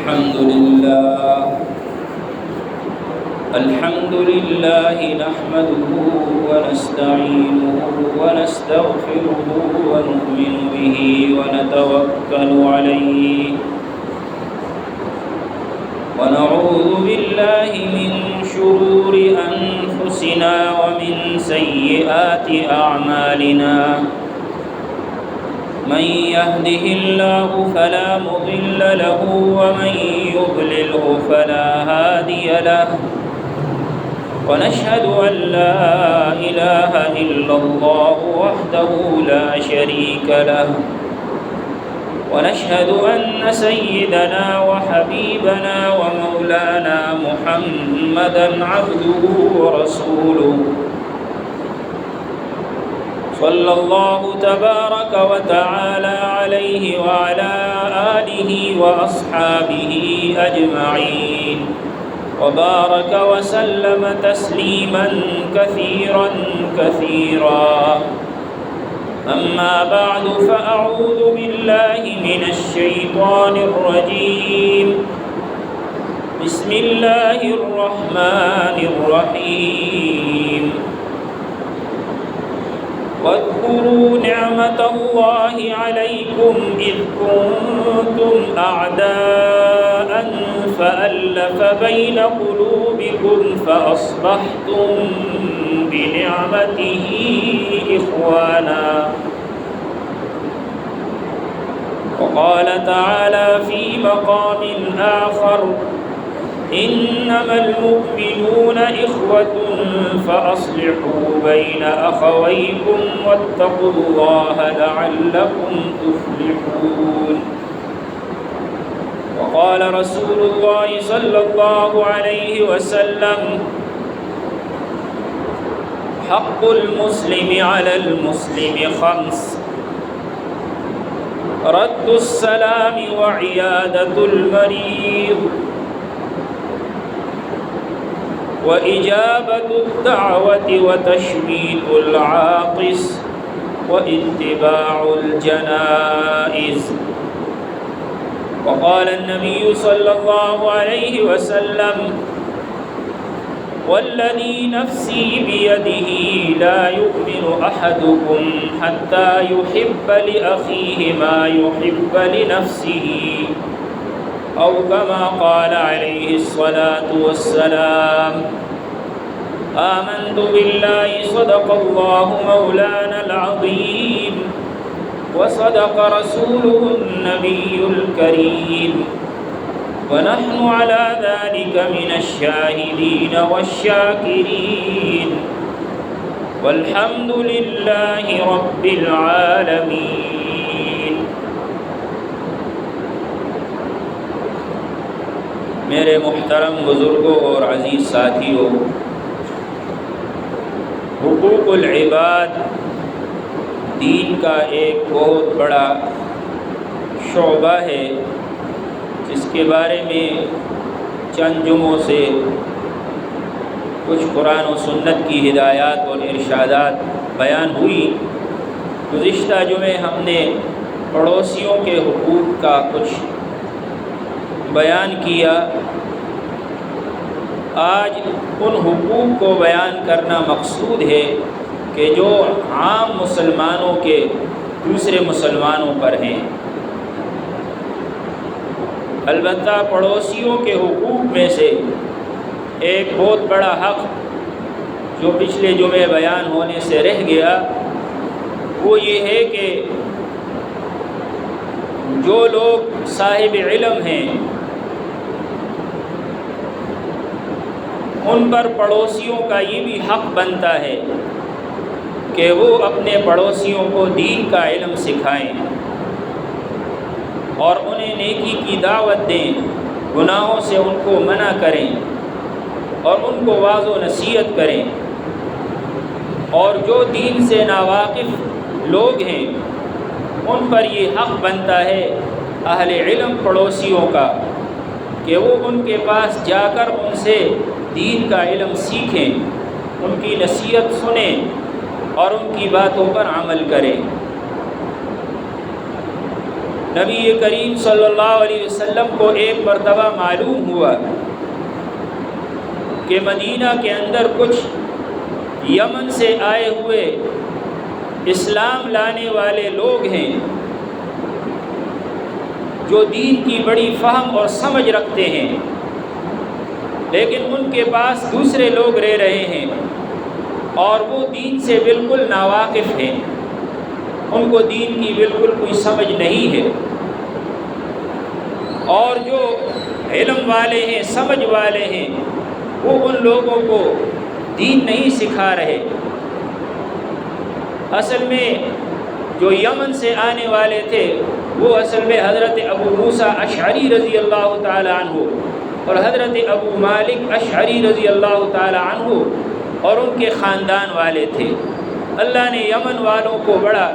الحمد لله نحمده ونستعينه ونستغفره ونؤمن به ونتوكل عليه ونعوذ بالله من شرور أنفسنا ومن سيئات أعمالنا من يهده الله فلا مضل له ومن يضلله فلا هادي له ونشهد أن لا إله إلا الله وحده لا شريك له ونشهد أن سيدنا وحبيبنا ومولانا محمدا عبده ورسوله صلى الله تبارك وتعالى عليه وعلى آله وأصحابه أجمعين وبارك وسلم تسليما كثيرا كثيرا أما بعد فأعوذ بالله من الشيطان الرجيم بسم الله الرحمن الرحيم واذكروا نعمة الله عليكم إذ كنتم أعداء فألف بين قلوبكم فأصبحتم بنعمته إخوانا وقال تعالى في مقام آخر إنما المؤمنون إخوة فأصلحوا بين أخويكم واتقوا الله لعلكم تفلحون وقال رسول الله صلى الله عليه وسلم حق المسلم على المسلم 5 رد السلام وعيادة المريض وإجابة الدعوة وتشميت العاطس واتباع الجنائز وقال النبي صلى الله عليه وسلم والذي نفسي بيده لا يؤمن أحدكم حتى يحب لأخيه ما يحب لنفسه أو كما قال عليه الصلاة والسلام آمنت بالله صدق الله مولانا العظيم وصدق رسوله النبي الكريم ونحن على ذلك من الشاهدين والشاكرين والحمد لله رب العالمين. میرے محترم بزرگوں اور عزیز ساتھیوں، حقوق العباد دین کا ایک بہت بڑا شعبہ ہے جس کے بارے میں چند جمعوں سے کچھ قرآن و سنت کی ہدایات اور ارشادات بیان ہوئی. گزشتہ جمعے ہم نے پڑوسیوں کے حقوق کا کچھ بیان کیا. آج ان حقوق کو بیان کرنا مقصود ہے کہ جو عام مسلمانوں کے دوسرے مسلمانوں پر ہیں. البتہ پڑوسیوں کے حقوق میں سے ایک بہت بڑا حق جو پچھلے جمعے بیان ہونے سے رہ گیا وہ یہ ہے کہ جو لوگ صاحب علم ہیں ان پر پڑوسیوں کا یہ بھی حق بنتا ہے کہ وہ اپنے پڑوسیوں کو دین کا علم سکھائیں اور انہیں نیکی کی دعوت دیں، گناہوں سے ان کو منع کریں اور ان کو واعظ و نصیحت کریں. اور جو دین سے ناواقف لوگ ہیں ان پر یہ حق بنتا ہے اہل علم پڑوسیوں کا کہ وہ ان کے پاس جا کر ان سے دین کا علم سیکھیں، ان کی نصیحت سنیں اور ان کی باتوں پر عمل کریں. نبی کریم صلی اللہ علیہ وسلم کو ایک مرتبہ معلوم ہوا کہ مدینہ کے اندر کچھ یمن سے آئے ہوئے اسلام لانے والے لوگ ہیں جو دین کی بڑی فہم اور سمجھ رکھتے ہیں، لیکن ان کے پاس دوسرے لوگ رہ رہے ہیں اور وہ دین سے بالکل ناواقف ہیں، ان کو دین کی بالکل کوئی سمجھ نہیں ہے، اور جو علم والے ہیں، سمجھ والے ہیں، وہ ان لوگوں کو دین نہیں سکھا رہے۔ اصل میں جو یمن سے آنے والے تھے وہ اصل میں حضرت ابو موسیٰ اشعری رضی اللہ تعالی عنہ اور حضرت ابو مالک اشعری رضی اللہ تعالی عنہ اور ان کے خاندان والے تھے۔ اللہ نے یمن والوں کو بڑا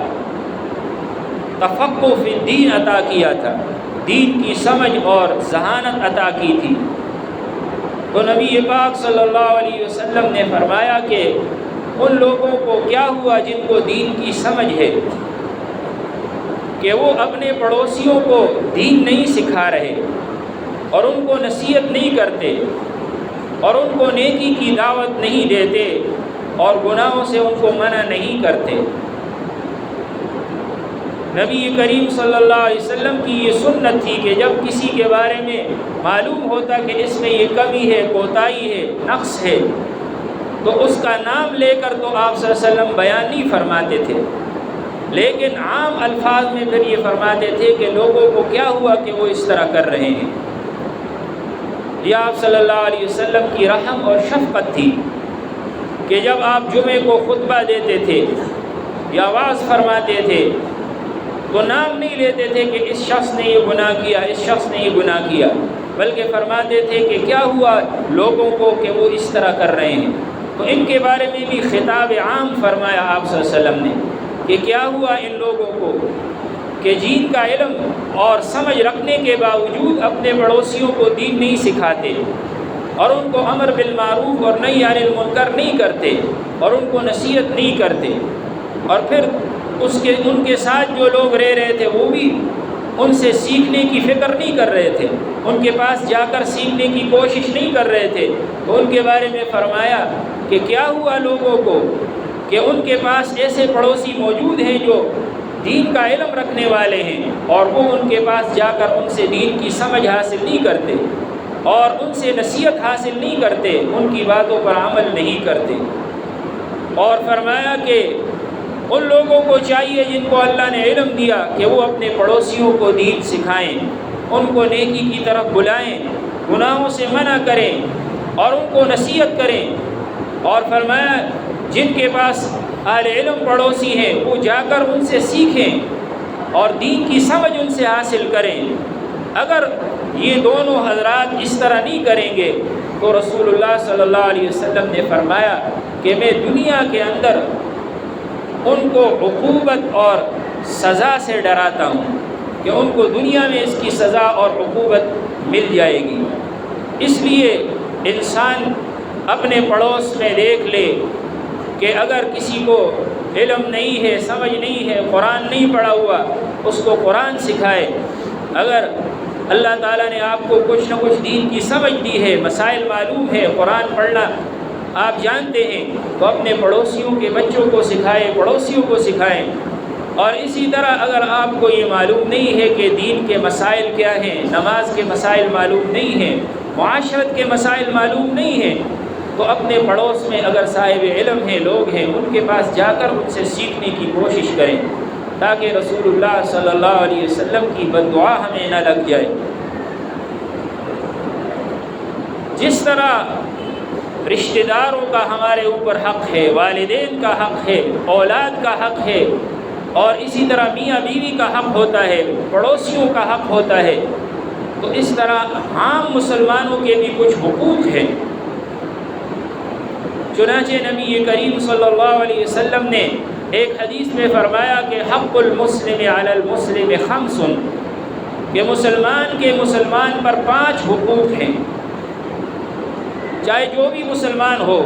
تفقہ فی الدین عطا کیا تھا، دین کی سمجھ اور ذہانت عطا کی تھی۔ تو نبی پاک صلی اللہ علیہ وسلم نے فرمایا کہ ان لوگوں کو کیا ہوا جن کو دین کی سمجھ ہے کہ وہ اپنے پڑوسیوں کو دین نہیں سکھا رہے اور ان کو نصیحت نہیں کرتے اور ان کو نیکی کی دعوت نہیں دیتے اور گناہوں سے ان کو منع نہیں کرتے۔ نبی کریم صلی اللہ علیہ وسلم کی یہ سنت تھی کہ جب کسی کے بارے میں معلوم ہوتا کہ اس میں یہ کمی ہے، کوتاہی ہے، نقص ہے، تو اس کا نام لے کر تو آپ صلی اللہ علیہ وسلم بیان نہیں فرماتے تھے، لیکن عام الفاظ میں پھر یہ فرماتے تھے کہ لوگوں کو کیا ہوا کہ وہ اس طرح کر رہے ہیں۔ یہ آپ صلی اللہ علیہ وسلم کی رحم اور شفقت تھی کہ جب آپ جمعے کو خطبہ دیتے تھے یا وعظ فرماتے تھے تو نام نہیں لیتے تھے کہ اس شخص نے یہ گناہ کیا، اس شخص نے یہ گناہ کیا، بلکہ فرماتے تھے کہ کیا ہوا لوگوں کو کہ وہ اس طرح کر رہے ہیں۔ تو ان کے بارے میں بھی خطاب عام فرمایا آپ صلی اللہ علیہ وسلم نے کہ کیا ہوا ان لوگوں کو کہ دین کا علم اور سمجھ رکھنے کے باوجود اپنے پڑوسیوں کو دین نہیں سکھاتے اور ان کو امر بالمعروف اور نہی عن المنکر نہیں کرتے اور ان کو نصیحت نہیں کرتے، اور پھر ان کے ساتھ جو لوگ رہ رہے تھے وہ بھی ان سے سیکھنے کی فکر نہیں کر رہے تھے، ان کے پاس جا کر سیکھنے کی کوشش نہیں کر رہے تھے۔ تو ان کے بارے میں فرمایا کہ کیا ہوا لوگوں کو کہ ان کے پاس ایسے پڑوسی موجود ہیں جو دین کا علم رکھنے والے ہیں اور وہ ان کے پاس جا کر ان سے دین کی سمجھ حاصل نہیں کرتے اور ان سے نصیحت حاصل نہیں کرتے، ان کی باتوں پر عمل نہیں کرتے۔ اور فرمایا کہ ان لوگوں کو چاہیے جن کو اللہ نے علم دیا کہ وہ اپنے پڑوسیوں کو دین سکھائیں، ان کو نیکی کی طرف بلائیں، گناہوں سے منع کریں اور ان کو نصیحت کریں۔ اور فرمایا جن کے پاس اہل علم پڑوسی ہیں وہ جا کر ان سے سیکھیں اور دین کی سمجھ ان سے حاصل کریں۔ اگر یہ دونوں حضرات اس طرح نہیں کریں گے تو رسول اللہ صلی اللہ علیہ وسلم نے فرمایا کہ میں دنیا کے اندر ان کو عقوبت اور سزا سے ڈراتا ہوں کہ ان کو دنیا میں اس کی سزا اور عقوبت مل جائے گی۔ اس لیے انسان اپنے پڑوس میں دیکھ لے کہ اگر کسی کو علم نہیں ہے، سمجھ نہیں ہے، قرآن نہیں پڑھا ہوا، اس کو قرآن سکھائے۔ اگر اللہ تعالیٰ نے آپ کو کچھ نہ کچھ دین کی سمجھ دی ہے، مسائل معلوم ہے، قرآن پڑھنا آپ جانتے ہیں، تو اپنے پڑوسیوں کے بچوں کو سکھائیں، پڑوسیوں کو سکھائیں۔ اور اسی طرح اگر آپ کو یہ معلوم نہیں ہے کہ دین کے مسائل کیا ہیں، نماز کے مسائل معلوم نہیں ہیں، معاشرت کے مسائل معلوم نہیں ہیں، تو اپنے پڑوس میں اگر صاحب علم ہیں، لوگ ہیں، ان کے پاس جا کر ان سے سیکھنے کی کوشش کریں تاکہ رسول اللہ صلی اللہ علیہ وسلم کی بد دعا ہمیں نہ لگ جائے۔ جس طرح رشتہ داروں کا ہمارے اوپر حق ہے، والدین کا حق ہے، اولاد کا حق ہے، اور اسی طرح میاں بیوی کا حق ہوتا ہے، پڑوسیوں کا حق ہوتا ہے، تو اس طرح عام مسلمانوں کے بھی کچھ حقوق ہیں۔ چنانچہ نبی کریم صلی اللہ علیہ وسلم نے ایک حدیث میں فرمایا کہ حق المسلم علی المسلم خمس، کہ مسلمان کے مسلمان پر 5 حقوق ہیں، چاہے جو بھی مسلمان ہو،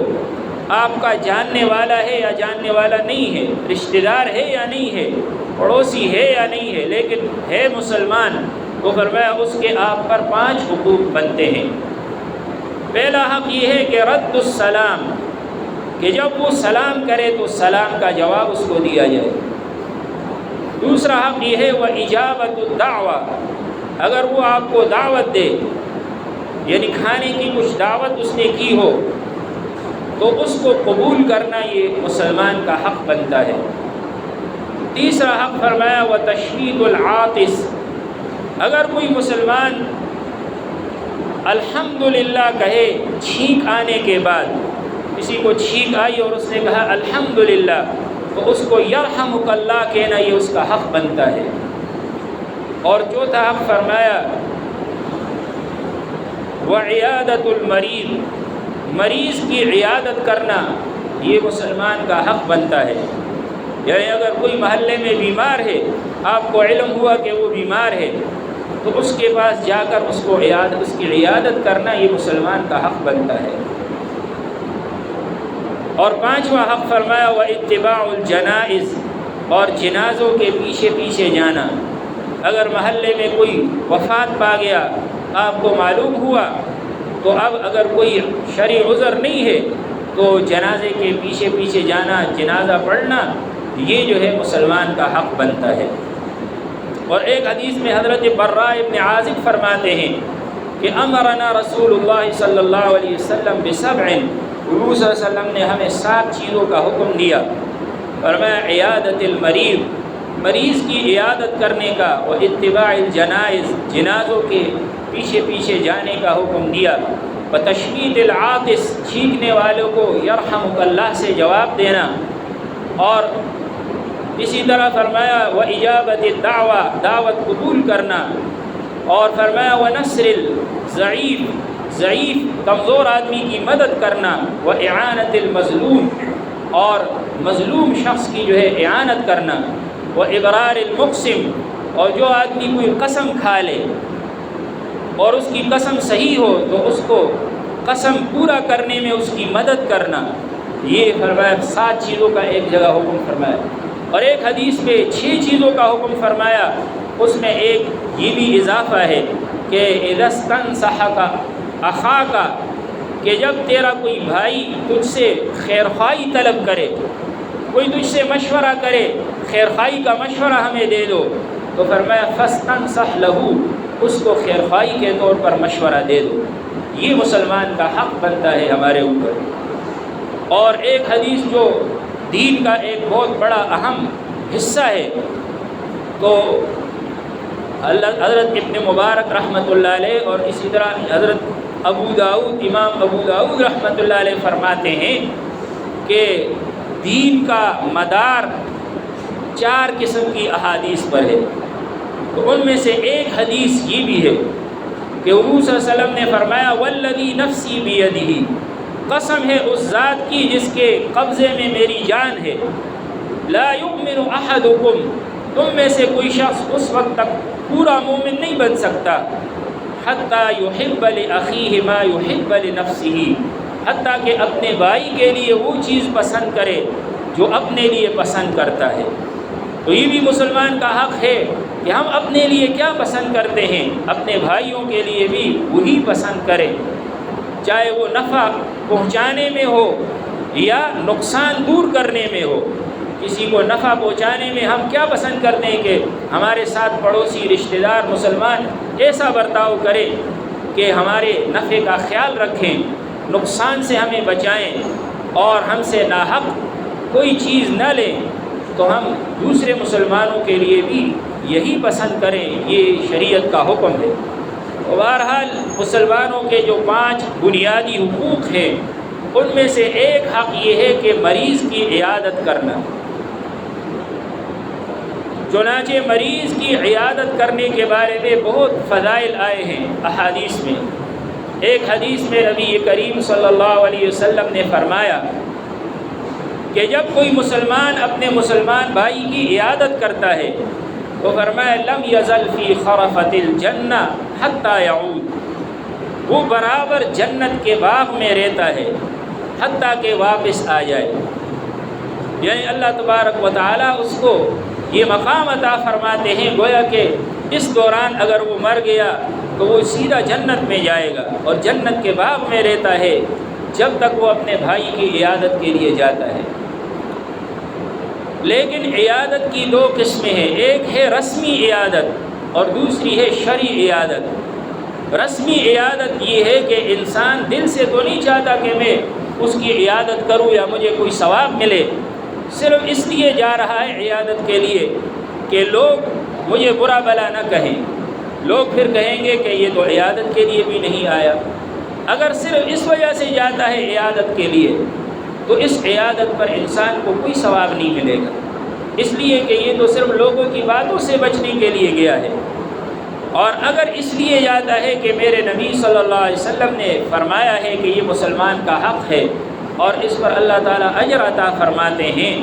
آپ کا جاننے والا ہے یا جاننے والا نہیں ہے، رشتہ دار ہے یا نہیں ہے، پڑوسی ہے یا نہیں ہے، لیکن ہے مسلمان، تو فرمایا اس کے آپ پر 5 حقوق بنتے ہیں۔ پہلا حق یہ ہے کہ رد السلام، کہ جب وہ سلام کرے تو سلام کا جواب اس کو دیا جائے۔ دوسرا حق یہ ہے وہ اجابت الدعوہ، اگر وہ آپ کو دعوت دے، یعنی کھانے کی کچھ دعوت اس نے کی ہو تو اس کو قبول کرنا یہ مسلمان کا حق بنتا ہے۔ تیسرا حق فرمایا وہ تشمیت العاطس، اگر کوئی مسلمان الحمدللہ کہے چھینک آنے کے بعد، کسی کو چھینک آئی اور اس نے کہا الحمدللہ، تو اس کو یرحمک اللہ کہنا یہ اس کا حق بنتا ہے۔ اور چوتھا حق فرمایا وعیادت المریض، مریض کی عیادت کرنا یہ مسلمان کا حق بنتا ہے۔ یعنی اگر کوئی محلے میں بیمار ہے، آپ کو علم ہوا کہ وہ بیمار ہے، تو اس کے پاس جا کر اس کی عیادت کرنا یہ مسلمان کا حق بنتا ہے۔ اور 5واں حق فرمایا وہ اتباع الجنائز، اور جنازوں کے پیچھے پیچھے جانا۔ اگر محلے میں کوئی وفات پا گیا، آپ کو معلوم ہوا، تو اب اگر کوئی شرعی عذر نہیں ہے تو جنازے کے پیچھے پیچھے جانا، جنازہ پڑھنا، یہ جو ہے مسلمان کا حق بنتا ہے۔ اور ایک حدیث میں حضرت براء ابن عازب فرماتے ہیں کہ امرنا رسول اللہ صلی اللہ علیہ وسلم بسبع، حضور صلی اللہ علیہ وسلم نے ہمیں 7 چیزوں کا حکم دیا۔ فرمایا عیادت المریض، مریض کی عیادت کرنے کا، و اتباع الجنائز، جنازوں کے پیچھے پیچھے جانے کا حکم دیا، و تشمیت العاطس، چھینکنے والوں کو یرحمک اللہ سے جواب دینا، اور اسی طرح فرمایا و اجابت الدعوہ، دعوت قبول کرنا، اور فرمایا و نصر الضعیف، ضعیف کمزور آدمی کی مدد کرنا، و اعانت المظلوم، اور مظلوم شخص کی جو ہے اعانت کرنا، و ابرار المقسم، اور جو آدمی کوئی قسم کھا لے اور اس کی قسم صحیح ہو تو اس کو قسم پورا کرنے میں اس کی مدد کرنا، یہ فرمایا 7 چیزوں کا ایک جگہ حکم فرمایا۔ اور ایک حدیث میں 6 چیزوں کا حکم فرمایا، اس میں ایک یہ بھی اضافہ ہے کہ اذا استنصحک اخاک، کہ جب تیرا کوئی بھائی تجھ سے خیرخواہی طلب کرے، کوئی تجھ سے مشورہ کرے، خیرخواہی کا مشورہ ہمیں دے دو، تو فرمایا فاستنصح لہ، اس کو خیرخواہی کے طور پر مشورہ دے دو، یہ مسلمان کا حق بنتا ہے ہمارے اوپر۔ اور ایک حدیث جو دین کا ایک بہت بڑا اہم حصہ ہے، تو حضرت ابن مبارک رحمۃ اللہ علیہ اور اسی طرح حضرت امام ابو داؤد رحمۃ اللہ علیہ فرماتے ہیں کہ دین کا مدار 4 قسم کی احادیث پر ہے، تو ان میں سے ایک حدیث یہ بھی ہے کہ حضور صلی اللہ علیہ وسلم نے فرمایا والذی نفسی بیدہ، قسم ہے اس ذات کی جس کے قبضے میں میری جان ہے، لا یؤمن احدکم، تم میں سے کوئی شخص اس وقت تک پورا مومن نہیں بن سکتا، حتی یحب لاخیہ ما یحب لنفسہ، حتیٰ کہ اپنے بھائی کے لیے وہ چیز پسند کرے جو اپنے لیے پسند کرتا ہے۔ تو یہ بھی مسلمان کا حق ہے کہ ہم اپنے لیے کیا پسند کرتے ہیں، اپنے بھائیوں کے لیے بھی وہی پسند کریں، چاہے وہ نفع پہنچانے میں ہو یا نقصان دور کرنے میں ہو۔ کسی کو نفع پہنچانے میں ہم کیا پسند کرتے ہیں کہ ہمارے ساتھ پڑوسی رشتہ دار مسلمان ایسا برتاؤ کرے کہ ہمارے نفع کا خیال رکھیں، نقصان سے ہمیں بچائیں، اور ہم سے ناحق کوئی چیز نہ لیں، تو ہم دوسرے مسلمانوں کے لیے بھی یہی پسند کریں، یہ شریعت کا حکم ہے۔ بہرحال مسلمانوں کے جو 5 بنیادی حقوق ہیں، ان میں سے ایک حق یہ ہے کہ مریض کی عیادت کرنا۔ چنانچہ مریض کی عیادت کرنے کے بارے میں بہت فضائل آئے ہیں احادیث میں۔ ایک حدیث میں نبی کریم صلی اللہ علیہ وسلم نے فرمایا کہ جب کوئی مسلمان اپنے مسلمان بھائی کی عیادت کرتا ہے تو فرمایا لم یزل فی خرفۃ الجنہ حتی یعود، وہ برابر جنت کے باغ میں رہتا ہے حتیٰ کہ واپس آ جائے۔ یعنی اللہ تبارک و تعالیٰ اس کو یہ مقام عطا فرماتے ہیں گویا کہ اس دوران اگر وہ مر گیا تو وہ سیدھا جنت میں جائے گا اور جنت کے باغ میں رہتا ہے جب تک وہ اپنے بھائی کی عیادت کے لیے جاتا ہے۔ لیکن عیادت کی دو قسمیں ہیں، ایک ہے رسمی عیادت اور دوسری ہے شرعی عیادت۔ رسمی عیادت یہ ہے کہ انسان دل سے تو نہیں چاہتا کہ میں اس کی عیادت کروں یا مجھے کوئی ثواب ملے، صرف اس لیے جا رہا ہے عیادت کے لیے کہ لوگ مجھے برا بھلا نہ کہیں، لوگ پھر کہیں گے کہ یہ تو عیادت کے لیے بھی نہیں آیا۔ اگر صرف اس وجہ سے جاتا ہے عیادت کے لیے تو اس عیادت پر انسان کو کوئی ثواب نہیں ملے گا، اس لیے کہ یہ تو صرف لوگوں کی باتوں سے بچنے کے لیے گیا ہے۔ اور اگر اس لیے جاتا ہے کہ میرے نبی صلی اللہ علیہ وسلم نے فرمایا ہے کہ یہ مسلمان کا حق ہے اور اس پر اللہ تعالیٰ اجر عطا فرماتے ہیں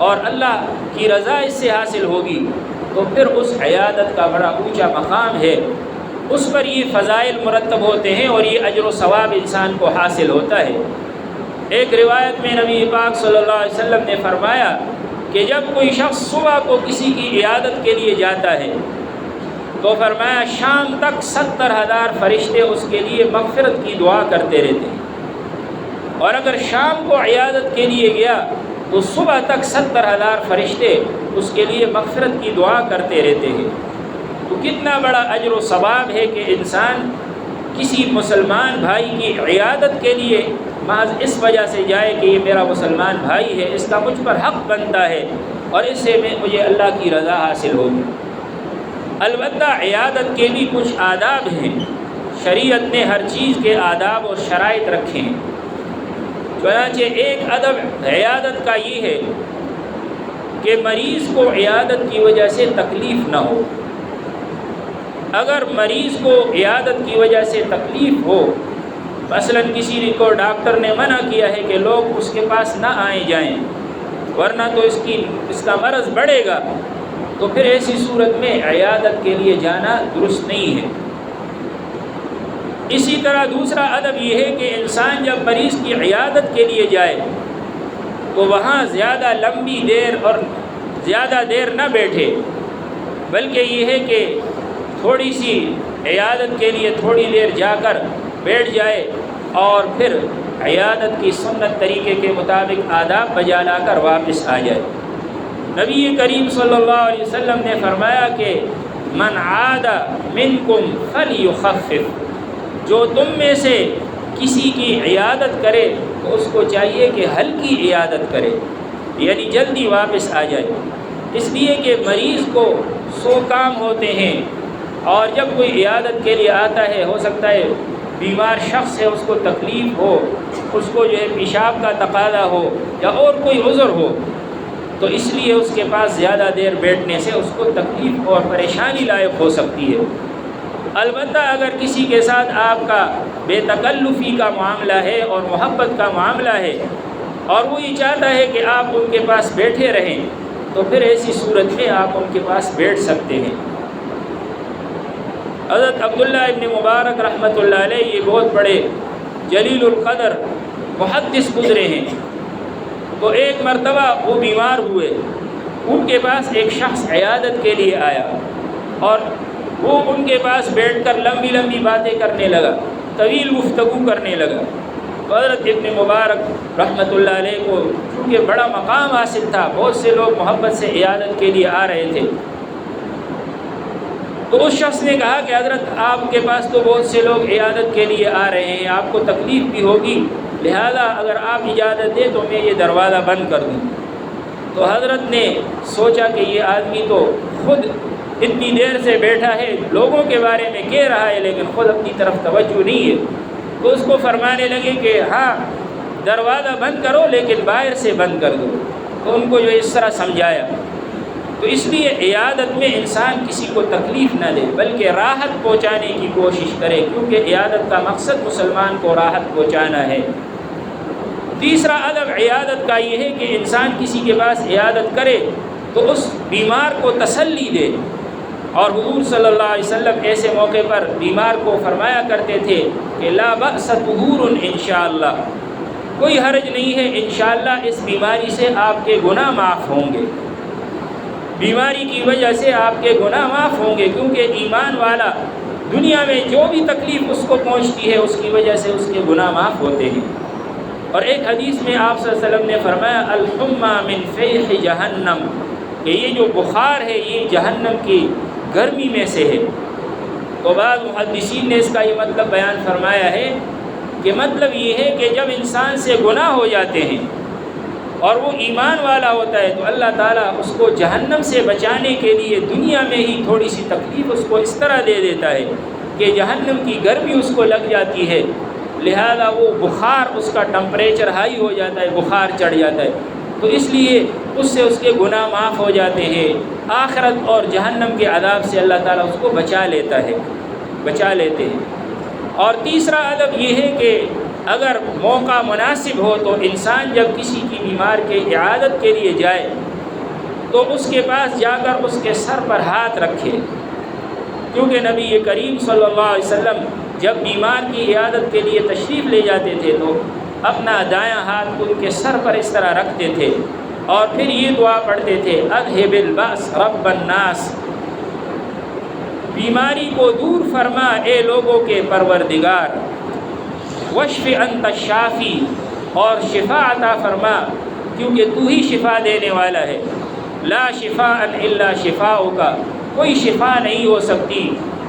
اور اللہ کی رضا اس سے حاصل ہوگی، تو پھر اس عیادت کا بڑا اونچا مقام ہے، اس پر یہ فضائل مرتب ہوتے ہیں اور یہ اجر و ثواب انسان کو حاصل ہوتا ہے۔ ایک روایت میں نبی پاک صلی اللہ علیہ وسلم نے فرمایا کہ جب کوئی شخص صبح کو کسی کی عیادت کے لیے جاتا ہے تو فرمایا شام تک 70,000 فرشتے اس کے لیے مغفرت کی دعا کرتے رہتے ہیں، اور اگر شام کو عیادت کے لیے گیا تو صبح تک 70,000 فرشتے اس کے لیے مغفرت کی دعا کرتے رہتے ہیں۔ تو کتنا بڑا اجر و ثواب ہے کہ انسان کسی مسلمان بھائی کی عیادت کے لیے محض اس وجہ سے جائے کہ یہ میرا مسلمان بھائی ہے، اس کا مجھ پر حق بنتا ہے اور اس سے مجھے اللہ کی رضا حاصل ہوگی۔ البتہ عیادت کے بھی کچھ آداب ہیں، شریعت نے ہر چیز کے آداب اور شرائط رکھے ہیں۔ چنانچہ ایک ادب عیادت کا یہ ہے کہ مریض کو عیادت کی وجہ سے تکلیف نہ ہو۔ اگر مریض کو عیادت کی وجہ سے تکلیف ہو، مثلا کسی کو ڈاکٹر نے منع کیا ہے کہ لوگ اس کے پاس نہ آئیں جائیں ورنہ تو اس کا مرض بڑھے گا، تو پھر ایسی صورت میں عیادت کے لیے جانا درست نہیں ہے۔ اسی طرح دوسرا ادب یہ ہے کہ انسان جب مریض کی عیادت کے لیے جائے تو وہاں زیادہ لمبی دیر اور زیادہ دیر نہ بیٹھے، بلکہ یہ ہے کہ تھوڑی سی عیادت کے لیے تھوڑی دیر جا کر بیٹھ جائے اور پھر عیادت کی سنت طریقے کے مطابق آداب بجا لا کر واپس آ جائے۔ نبی کریم صلی اللہ علیہ وسلم نے فرمایا کہ من عاد منکم فلیخفف، جو تم میں سے کسی کی عیادت کرے تو اس کو چاہیے کہ ہلکی عیادت کرے، یعنی جلدی واپس آ جائے، اس لیے کہ مریض کو 100 کام ہوتے ہیں اور جب کوئی عیادت کے لیے آتا ہے ہو سکتا ہے بیمار شخص ہے، اس کو تکلیف ہو، اس کو جو ہے پیشاب کا تقاضا ہو یا اور کوئی عذر ہو، تو اس لیے اس کے پاس زیادہ دیر بیٹھنے سے اس کو تکلیف اور پریشانی لائق ہو سکتی ہے۔ البتہ اگر کسی کے ساتھ آپ کا بے تکلفی کا معاملہ ہے اور محبت کا معاملہ ہے اور وہ یہ چاہتا ہے کہ آپ ان کے پاس بیٹھے رہیں، تو پھر ایسی صورت میں آپ ان کے پاس بیٹھ سکتے ہیں۔ حضرت عبداللہ ابن مبارک رحمۃ اللہ علیہ یہ بہت بڑے جلیل القدر محدث گزرے ہیں، تو ایک مرتبہ وہ بیمار ہوئے، ان کے پاس ایک شخص عیادت کے لیے آیا اور وہ ان کے پاس بیٹھ کر لمبی لمبی باتیں کرنے لگا، طویل گفتگو کرنے لگا۔ حضرت ابن مبارک رحمۃ اللہ علیہ کو چونکہ بڑا مقام حاصل تھا، بہت سے لوگ محبت سے عیادت کے لیے آ رہے تھے، تو اس شخص نے کہا کہ حضرت آپ کے پاس تو بہت سے لوگ عیادت کے لیے آ رہے ہیں، آپ کو تکلیف بھی ہوگی، لہذا اگر آپ اجازت دیں تو میں یہ دروازہ بند کر دوں۔ تو حضرت نے سوچا کہ یہ آدمی تو خود اتنی دیر سے بیٹھا ہے، لوگوں کے بارے میں کہہ رہا ہے لیکن خود اپنی طرف توجہ نہیں ہے، تو اس کو فرمانے لگے کہ ہاں دروازہ بند کرو لیکن باہر سے بند کر دو۔ تو ان کو جو اس طرح سمجھایا۔ تو اس لیے عیادت میں انسان کسی کو تکلیف نہ دے بلکہ راحت پہنچانے کی کوشش کرے، کیونکہ عیادت کا مقصد مسلمان کو راحت پہنچانا ہے۔ تیسرا ادب عیادت کا یہ ہے کہ انسان کسی کے پاس عیادت کرے تو اس بیمار کو تسلی دے، اور حضور صلی اللہ علیہ وسلم ایسے موقع پر بیمار کو فرمایا کرتے تھے کہ لا بأس طہور انشاءاللہ، کوئی حرج نہیں ہے، انشاءاللہ اس بیماری سے آپ کے گناہ معاف ہوں گے، بیماری کی وجہ سے آپ کے گناہ معاف ہوں گے، کیونکہ ایمان والا دنیا میں جو بھی تکلیف اس کو پہنچتی ہے اس کی وجہ سے اس کے گناہ معاف ہوتے ہیں۔ اور ایک حدیث میں آپ صلی اللہ علیہ وسلم نے فرمایا الحمى من فیح جہنم، کہ یہ جو بخار ہے یہ جہنم کی گرمی میں سے ہے۔ تو بعض محدثین نے اس کا یہ مطلب بیان فرمایا ہے کہ مطلب یہ ہے کہ جب انسان سے گناہ ہو جاتے ہیں اور وہ ایمان والا ہوتا ہے تو اللہ تعالیٰ اس کو جہنم سے بچانے کے لیے دنیا میں ہی تھوڑی سی تکلیف اس کو اس طرح دے دیتا ہے کہ جہنم کی گرمی اس کو لگ جاتی ہے، لہذا وہ بخار اس کا ٹمپریچر ہائی ہو جاتا ہے، بخار چڑھ جاتا ہے، تو اس لیے اس سے اس کے گناہ معاف ہو جاتے ہیں، آخرت اور جہنم کے عذاب سے اللہ تعالیٰ اس کو بچا لیتے ہیں۔ اور تیسرا ادب یہ ہے کہ اگر موقع مناسب ہو تو انسان جب کسی کی بیمار کے عیادت کے لیے جائے تو اس کے پاس جا کر اس کے سر پر ہاتھ رکھے، کیونکہ نبی کریم صلی اللہ علیہ وسلم جب بیمار کی عیادت کے لیے تشریف لے جاتے تھے تو اپنا دایاں ہاتھ ان کے سر پر اس طرح رکھتے تھے اور پھر یہ دعا پڑھتے تھے اذھب البأس رب الناس، بیماری کو دور فرما اے لوگوں کے پروردگار، واشف انت الشافی، اور شفا عطا فرما کیونکہ تو ہی شفا دینے والا ہے، لا شفاء الا شفاؤک، کوئی شفا نہیں ہو سکتی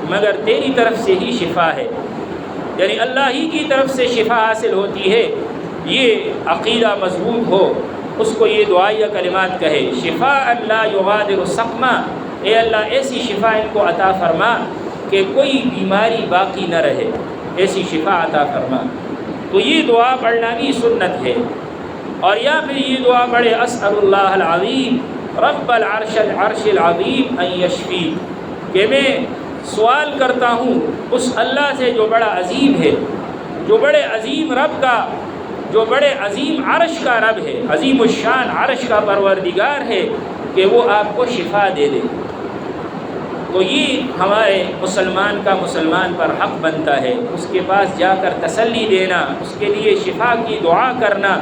مگر تیری طرف سے ہی شفا ہے، یعنی اللہ ہی کی طرف سے شفا حاصل ہوتی ہے۔ یہ عقیدہ مضبوط ہو اس کو یہ دعائیہ کلمات کہے، شفاء لا یغادر سقما، اے اللہ ایسی شفا ان کو عطا فرما کہ کوئی بیماری باقی نہ رہے، ایسی شفا عطا فرما۔ تو یہ دعا پڑھنا بھی سنت ہے، اور یا پھر یہ دعا پڑھے اسأل اللہ العظیم رب العرش العظیم ان یشفی، کہ میں سوال کرتا ہوں اس اللہ سے جو بڑا عظیم ہے، جو بڑے عظیم رب کا، جو بڑے عظیم عرش کا رب ہے، عظیم الشان عرش کا پروردگار ہے، کہ وہ آپ کو شفا دے دے۔ تو یہ ہمارے مسلمان کا مسلمان پر حق بنتا ہے، اس کے پاس جا کر تسلی دینا، اس کے لیے شفا کی دعا کرنا،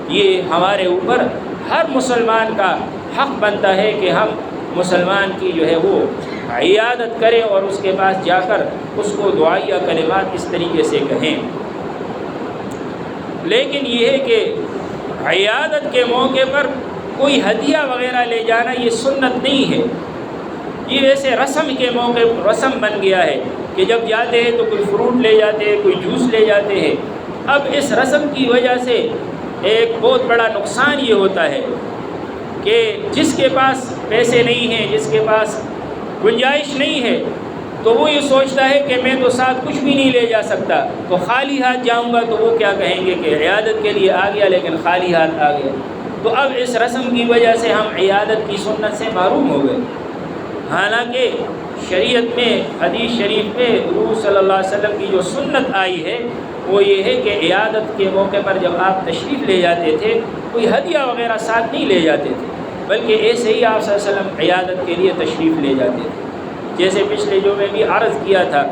یہ ہمارے اوپر ہر مسلمان کا حق بنتا ہے کہ ہم مسلمان کی جو ہے وہ عیادت کریں اور اس کے پاس جا کر اس کو دعائیہ کلمات اس طریقے سے کہیں۔ لیکن یہ ہے کہ عیادت کے موقع پر کوئی ہدیہ وغیرہ لے جانا یہ سنت نہیں ہے، یہ ویسے رسم کے موقع رسم بن گیا ہے کہ جب جاتے ہیں تو کوئی فروٹ لے جاتے ہیں، کوئی جوس لے جاتے ہیں۔ اب اس رسم کی وجہ سے ایک بہت بڑا نقصان یہ ہوتا ہے کہ جس کے پاس پیسے نہیں ہیں، جس کے پاس گنجائش نہیں ہے، تو وہ یہ سوچتا ہے کہ میں تو ساتھ کچھ بھی نہیں لے جا سکتا، تو خالی ہاتھ جاؤں گا تو وہ کیا کہیں گے کہ عیادت کے لیے آ گیا لیکن خالی ہاتھ آ گیا۔ تو اب اس رسم کی وجہ سے ہم عیادت کی سنت سے محروم ہو گئے، حالانکہ شریعت میں حدیث شریف میں حضور صلی اللہ علیہ وسلم کی جو سنت آئی ہے وہ یہ ہے کہ عیادت کے موقع پر جب آپ تشریف لے جاتے تھے کوئی ہدیہ وغیرہ ساتھ نہیں لے جاتے تھے، بلکہ ایسے ہی آپ صلی اللہ علیہ وسلم عیادت کے لیے تشریف لے جاتے تھے۔ جیسے پچھلے جو میں بھی عرض کیا تھا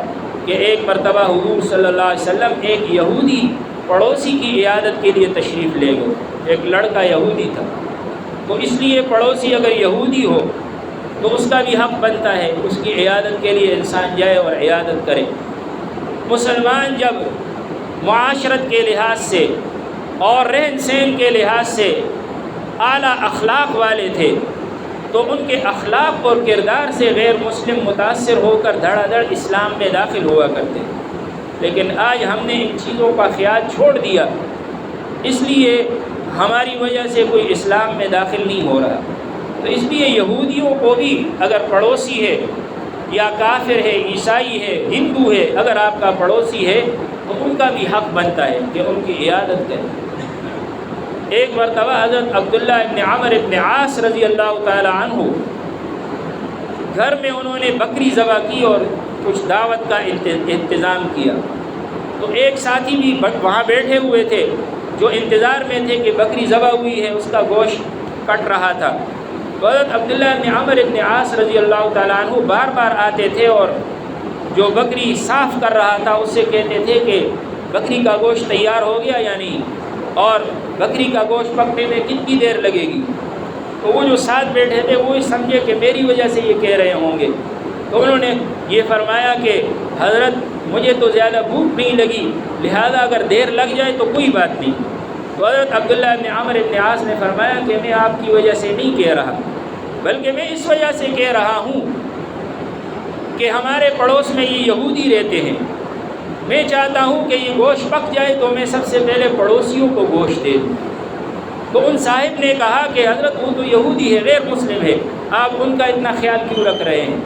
کہ ایک مرتبہ حضور صلی اللہ علیہ وسلم ایک یہودی پڑوسی کی عیادت کے لیے تشریف لے گئے، ایک لڑکا یہودی تھا، تو اس لیے پڑوسی اگر یہودی ہو تو اس کا بھی حق بنتا ہے اس کی عیادت کے لیے انسان جائے اور عیادت کرے۔ مسلمان جب معاشرت کے لحاظ سے اور رہن سہن کے لحاظ سے اعلیٰ اخلاق والے تھے تو ان کے اخلاق اور کردار سے غیر مسلم متاثر ہو کر دھڑا دھڑ اسلام میں داخل ہوا کرتے، لیکن آج ہم نے ان چیزوں کا خیال چھوڑ دیا، اس لیے ہماری وجہ سے کوئی اسلام میں داخل نہیں ہو رہا۔ تو اس لیے یہودیوں کو بھی اگر پڑوسی ہے یا کافر ہے، عیسائی ہے، ہندو ہے، اگر آپ کا پڑوسی ہے تو ان کا بھی حق بنتا ہے کہ ان کی عیادت کریں۔ ایک مرتبہ حضرت عبداللہ ابن عمر ابن عاص رضی اللہ تعالی عنہ گھر میں انہوں نے بکری ذبح کی اور کچھ دعوت کا انتظام کیا، تو ایک ساتھی بھی وہاں بیٹھے ہوئے تھے جو انتظار میں تھے کہ بکری ذبح ہوئی ہے، اس کا گوشت کٹ رہا تھا۔ تو حضرت عبداللہ ابن عمر ابن عاص رضی اللہ تعالیٰ عنہ بار بار آتے تھے اور جو بکری صاف کر رہا تھا اس سے کہتے تھے کہ بکری کا گوشت تیار ہو گیا یا نہیں، اور بکری کا گوشت پکنے میں کتنی دیر لگے گی؟ تو وہ جو ساتھ بیٹھے تھے وہ سمجھے کہ میری وجہ سے یہ کہہ رہے ہوں گے، تو انہوں نے یہ فرمایا کہ حضرت مجھے تو زیادہ بھوک نہیں لگی، لہذا اگر دیر لگ جائے تو کوئی بات نہیں۔ تو حضرت عبداللہ بن عمرو بن عاص نے فرمایا کہ میں آپ کی وجہ سے نہیں کہہ رہا، بلکہ میں اس وجہ سے کہہ رہا ہوں کہ ہمارے پڑوس میں یہ یہودی رہتے ہیں، میں چاہتا ہوں کہ یہ گوشت پک جائے تو میں سب سے پہلے پڑوسیوں کو گوشت دے دوں۔ تو ان صاحب نے کہا کہ حضرت وہ تو یہودی ہے، غیر مسلم ہے، آپ ان کا اتنا خیال کیوں رکھ رہے ہیں؟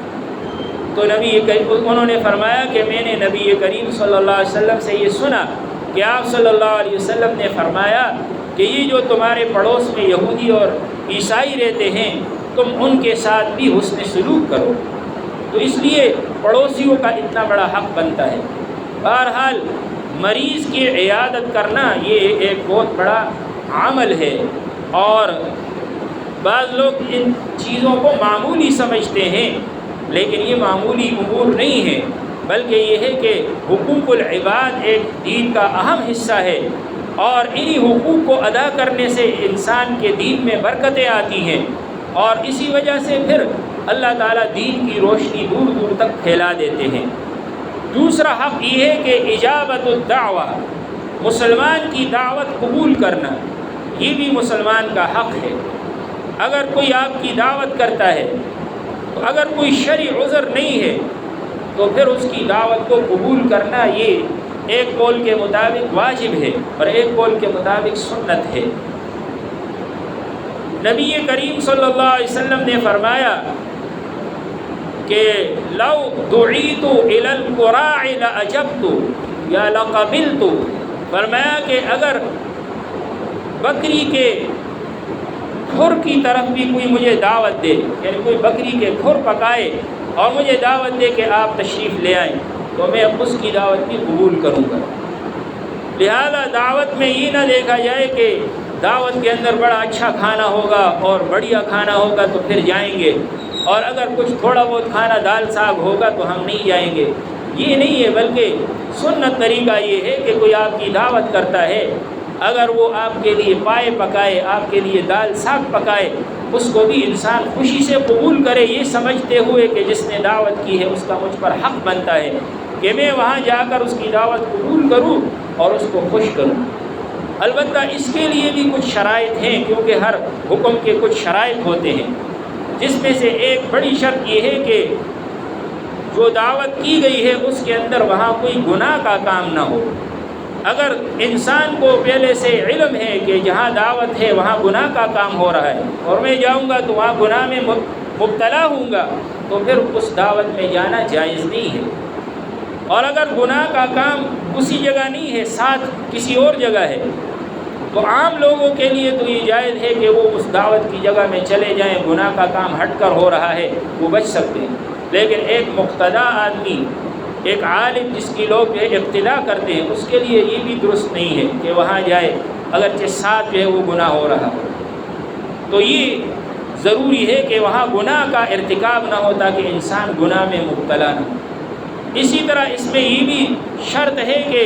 تو انہوں نے فرمایا کہ میں نے نبی کریم صلی اللہ علیہ وسلم سے یہ سنا کہ آپ صلی اللہ علیہ وسلم نے فرمایا کہ یہ جو تمہارے پڑوس میں یہودی اور عیسائی رہتے ہیں تم ان کے ساتھ بھی حسن سلوک کرو، تو اس لیے پڑوسیوں کا اتنا بڑا حق بنتا ہے۔ بہرحال مریض کی عیادت کرنا یہ ایک بہت بڑا عمل ہے، اور بعض لوگ ان چیزوں کو معمولی سمجھتے ہیں، لیکن یہ معمولی امور نہیں ہے، بلکہ یہ ہے کہ حقوق العباد ایک دین کا اہم حصہ ہے، اور انہی حقوق کو ادا کرنے سے انسان کے دین میں برکتیں آتی ہیں، اور اسی وجہ سے پھر اللہ تعالیٰ دین کی روشنی دور دور تک پھیلا دیتے ہیں۔ دوسرا حق یہ ہے کہ اجابت الدعوہ، مسلمان کی دعوت قبول کرنا، یہ بھی مسلمان کا حق ہے۔ اگر کوئی آپ کی دعوت کرتا ہے تو اگر کوئی شرعی عذر نہیں ہے تو پھر اس کی دعوت کو قبول کرنا یہ ایک قول کے مطابق واجب ہے اور ایک قول کے مطابق سنت ہے۔ نبی کریم صلی اللہ علیہ وسلم نے فرمایا کہ لو دعیت الی القراع لاجبت یا لقبلت، فرمایا کہ اگر بکری کے کھر کی طرف بھی کوئی مجھے دعوت دے، یعنی کوئی بکری کے کھر پکائے اور مجھے دعوت دے کہ آپ تشریف لے آئیں، تو میں اس کی دعوت بھی قبول کروں گا۔ لہذا دعوت میں یہ نہ دیکھا جائے کہ دعوت کے اندر بڑا اچھا کھانا ہوگا اور بڑھیا کھانا ہوگا تو پھر جائیں گے، اور اگر کچھ تھوڑا بہت کھانا دال ساگ ہوگا تو ہم نہیں جائیں گے، یہ نہیں ہے، بلکہ سنت طریقہ یہ ہے کہ کوئی آپ کی دعوت کرتا ہے، اگر وہ آپ کے لیے پائے پکائے، آپ کے لیے دال ساگ پکائے، اس کو بھی انسان خوشی سے قبول کرے، یہ سمجھتے ہوئے کہ جس نے دعوت کی ہے اس کا مجھ پر حق بنتا ہے کہ میں وہاں جا کر اس کی دعوت قبول کروں اور اس کو خوش کروں۔ البتہ اس کے لیے بھی کچھ شرائط ہیں، کیونکہ ہر حکم کے کچھ شرائط ہوتے ہیں، جس میں سے ایک بڑی شرط یہ ہے کہ جو دعوت کی گئی ہے اس کے اندر وہاں کوئی گناہ کا کام نہ ہو۔ اگر انسان کو پہلے سے علم ہے کہ جہاں دعوت ہے وہاں گناہ کا کام ہو رہا ہے اور میں جاؤں گا تو وہاں گناہ میں مبتلا ہوں گا، تو پھر اس دعوت میں جانا جائز نہیں ہے۔ اور اگر گناہ کا کام اسی جگہ نہیں ہے، ساتھ کسی اور جگہ ہے، تو عام لوگوں کے لیے تو یہ جائز ہے کہ وہ اس دعوت کی جگہ میں چلے جائیں، گناہ کا کام ہٹ کر ہو رہا ہے وہ بچ سکتے ہیں۔ لیکن ایک مقتدا آدمی، ایک عالم جس کی لوگ جو ہے اقتدا کرتے ہیں، اس کے لیے یہ بھی درست نہیں ہے کہ وہاں جائے اگرچہ ساتھ جو ہے وہ گناہ ہو رہا ہو۔ تو یہ ضروری ہے کہ وہاں گناہ کا ارتکاب نہ ہو تاکہ انسان گناہ میں مبتلا نہ ہو۔ اسی طرح اس میں یہ بھی شرط ہے کہ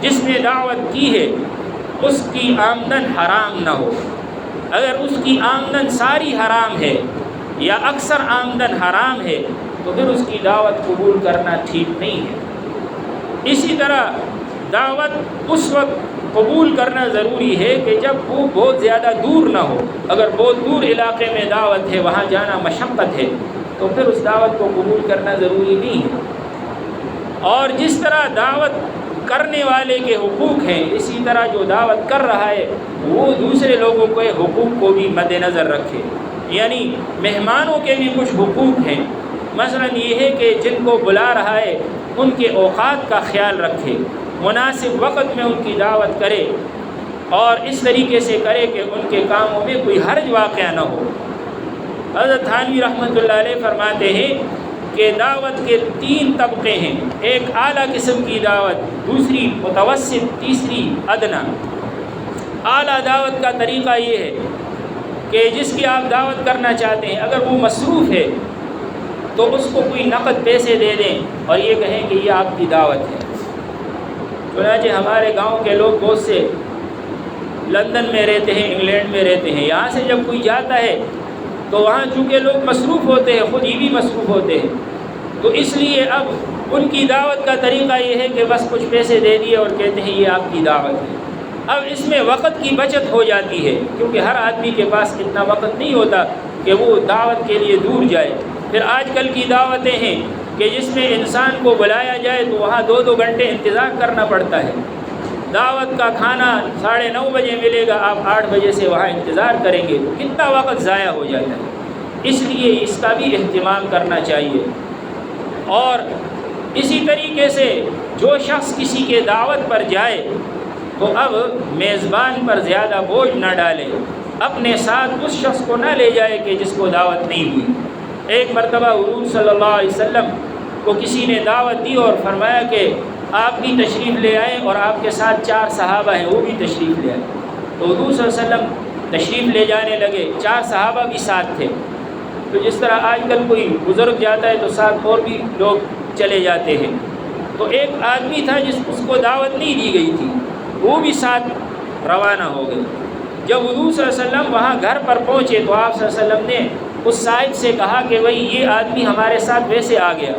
جس نے دعوت کی ہے اس کی آمدن حرام نہ ہو۔ اگر اس کی آمدن ساری حرام ہے یا اکثر آمدن حرام ہے تو پھر اس کی دعوت قبول کرنا ٹھیک نہیں ہے۔ اسی طرح دعوت اس وقت قبول کرنا ضروری ہے کہ جب وہ بہت زیادہ دور نہ ہو۔ اگر بہت دور علاقے میں دعوت ہے، وہاں جانا مشقت ہے، تو پھر اس دعوت کو قبول کرنا ضروری نہیں ہے۔ اور جس طرح دعوت کرنے والے کے حقوق ہیں، اسی طرح جو دعوت کر رہا ہے وہ دوسرے لوگوں کے حقوق کو بھی مد نظر رکھے، یعنی مہمانوں کے بھی کچھ حقوق ہیں۔ مثلا یہ ہے کہ جن کو بلا رہا ہے ان کے اوقات کا خیال رکھے، مناسب وقت میں ان کی دعوت کرے، اور اس طریقے سے کرے کہ ان کے کاموں میں کوئی حرج واقع نہ ہو۔ حضرت تھانوی رحمۃ اللہ علیہ فرماتے ہیں کہ دعوت کے 3 طبقے ہیں، ایک اعلیٰ قسم کی دعوت، دوسری متوسط، تیسری ادنا۔ اعلیٰ دعوت کا طریقہ یہ ہے کہ جس کی آپ دعوت کرنا چاہتے ہیں اگر وہ مصروف ہے تو اس کو کوئی نقد پیسے دے دیں اور یہ کہیں کہ یہ آپ کی دعوت ہے۔ چنانچہ ہمارے گاؤں کے لوگ بہت سے لندن میں رہتے ہیں، انگلینڈ میں رہتے ہیں، یہاں سے جب کوئی جاتا ہے تو وہاں چونکہ لوگ مصروف ہوتے ہیں، خود ہی بھی مصروف ہوتے ہیں، تو اس لیے اب ان کی دعوت کا طریقہ یہ ہے کہ بس کچھ پیسے دے دیے اور کہتے ہیں یہ آپ کی دعوت ہے۔ اب اس میں وقت کی بچت ہو جاتی ہے، کیونکہ ہر آدمی کے پاس اتنا وقت نہیں ہوتا کہ وہ دعوت کے لیے دور جائے۔ پھر آج کل کی دعوتیں ہیں کہ جس میں انسان کو بلایا جائے تو وہاں 2 گھنٹے انتظار کرنا پڑتا ہے۔ دعوت کا کھانا 9:30 بجے ملے گا، آپ 8 بجے سے وہاں انتظار کریں گے تو کتنا وقت ضائع ہو جاتا ہے۔ اس لیے اس کا بھی اہتمام کرنا چاہیے۔ اور اسی طریقے سے جو شخص کسی کے دعوت پر جائے تو اب میزبان پر زیادہ بوجھ نہ ڈالے، اپنے ساتھ اس شخص کو نہ لے جائے کہ جس کو دعوت نہیں ہوئی۔ ایک مرتبہ حضور صلی اللہ علیہ وسلم کو کسی نے دعوت دی اور فرمایا کہ آپ بھی تشریف لے آئیں اور آپ کے ساتھ 4 صحابہ ہیں وہ بھی تشریف لے آئیں۔ تو حضور صلی اللہ علیہ وسلم تشریف لے جانے لگے، 4 صحابہ بھی ساتھ تھے۔ تو جس طرح آج کل کوئی بزرگ جاتا ہے تو ساتھ اور بھی لوگ چلے جاتے ہیں، تو ایک آدمی تھا اس کو دعوت نہیں دی گئی تھی، وہ بھی ساتھ روانہ ہو گئے۔ جب حضور صلی اللہ علیہ وسلم وہاں گھر پر پہنچے تو آپ صلی اللہ علیہ وسلم نے اس صاحب سے کہا کہ بھائی یہ آدمی ہمارے ساتھ ویسے آ گیا،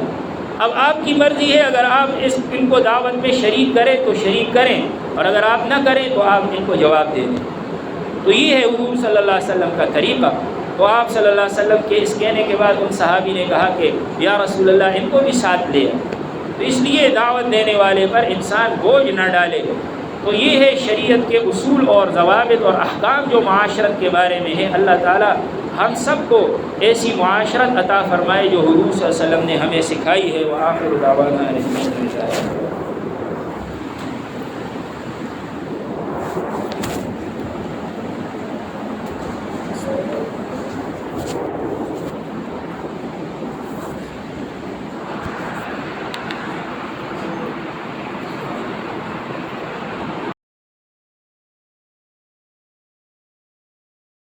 اب آپ کی مرضی ہے، اگر آپ ان کو دعوت میں شریک کریں تو شریک کریں، اور اگر آپ نہ کریں تو آپ ان کو جواب دے دیں۔ تو یہ ہے حضور صلی اللہ علیہ وسلم کا طریقہ۔ تو آپ صلی اللہ علیہ وسلم کے اس کہنے کے بعد ان صحابی نے کہا کہ یا رسول اللہ ان کو بھی ساتھ لے۔ تو اس لیے دعوت دینے والے پر انسان بوجھ نہ ڈالے۔ تو یہ ہے شریعت کے اصول اور ضوابط اور احکام جو معاشرت کے بارے میں ہے۔ اللہ تعالی ہم سب کو ایسی معاشرت عطا فرمائے جو حضور صلی اللہ علیہ وسلم نے ہمیں سکھائی ہے۔ وآخر دعوانا الحمد للہ۔